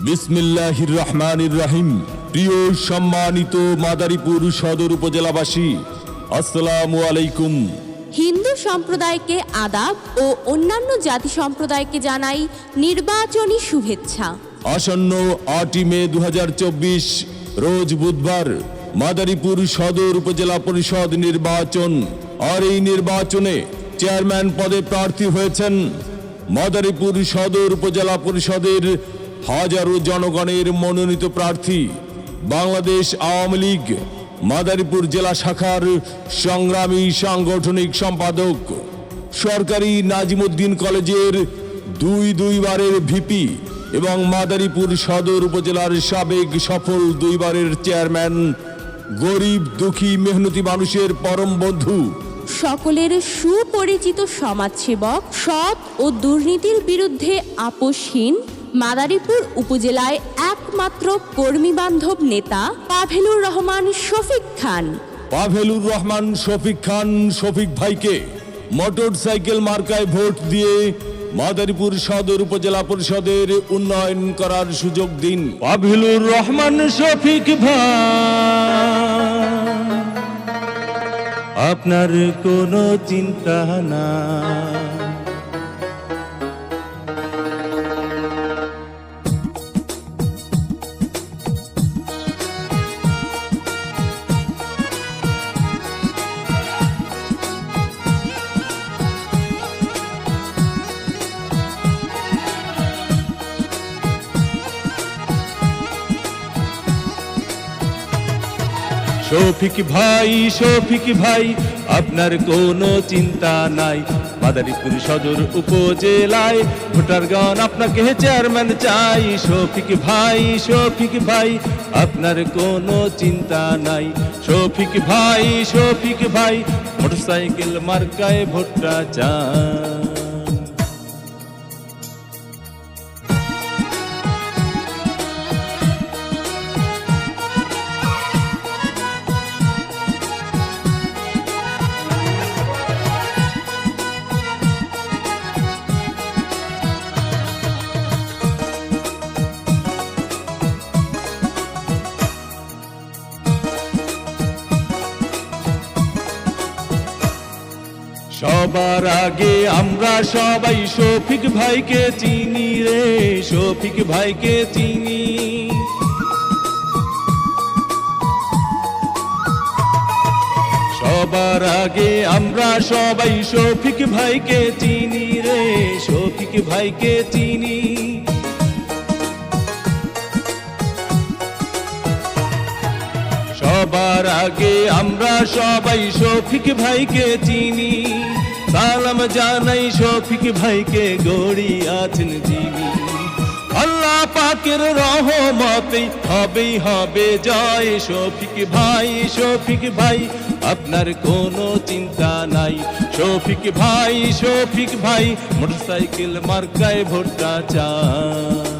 বিসমিল্লাহির রহমানির রহিম। প্রিয় সম্মানিত মাদারীপুর সদর উপজেলাবাসী, আসসালামু আলাইকুম। হিন্দু সম্প্রদায়কে আদাব ও অন্যান্য জাতি সম্প্রদায়কে জানাই নির্বাচনী শুভেচ্ছা। আসন্ন 8 মে 2024 রোজ বুধবার মাদারীপুর সদর উপজেলা পরিষদ নির্বাচন। আর এই নির্বাচনে চেয়ারম্যান পদে প্রার্থী হয়েছেন মাদারীপুর সদর উপজেলা পরিষদের হাজারো জনগণের মনোনীত প্রার্থী, বাংলাদেশ আওয়ামী লীগ মাদারীপুর জেলা শাখার সংগ্রামী সাংগঠনিক সম্পাদক, সরকারি নাজিমুদ্দিন কলেজের দুইবারের ভিপি এবং মাদারীপুর সদর উপজেলার সাবেক সফল 2বারের চেয়ারম্যান, গরিব দুঃখী মেহনতি মানুষের পরম বন্ধু, সকলের সুপরিচিত সমাজসেবক, সৎ ও দুর্নীতির বিরুদ্ধে আপোষহীন মাদারীপুর উপজেলায় একমাত্র কর্মী বান্ধব নেতা পাভেলুর রহমান শফিক খান। পাভেলুর রহমান শফিক খান শফিক ভাইকে মোটরসাইকেল মার্কায় ভোট দিয়ে মাদারীপুর সদর উপজেলা পরিষদের উন্নয়ন করার সুযোগ দিন। পাভেলুর রহমান শফিক ভাই, আপনার কোনো চিন্তা না। শফিক ভাই, আপনার কোনো চিন্তা নাই। মাদারীপুর সদর উপজেলায় ভোটারগণ আপনাকে চেয়ারম্যান চাই। শফিক ভাই, আপনার কোনো চিন্তা নাই। শফিক ভাই, মোটরসাইকেল মার্কায় ভোটটা চাই। সবার আগে আমরা সবাই শফিক ভাইকে চিনি রে, শফিক ভাইকে চিনি। সবার আগে আমরা সবাই শফিক ভাইকে চিনি রে, শফিক ভাইকে চিনি। সবার আগে আমরা সবাই শফিক ভাইকে চিনি। সালাম জানাই শফিক ভাইকে, গড়ি আছেন যিনি। আল্লাহ পাকের রহমতে হবে জয়। শফিক ভাই, আপনার কোনো চিন্তা নাই। শফিক ভাই, মোটরসাইকেল মার্কায় ভোটটা চাই।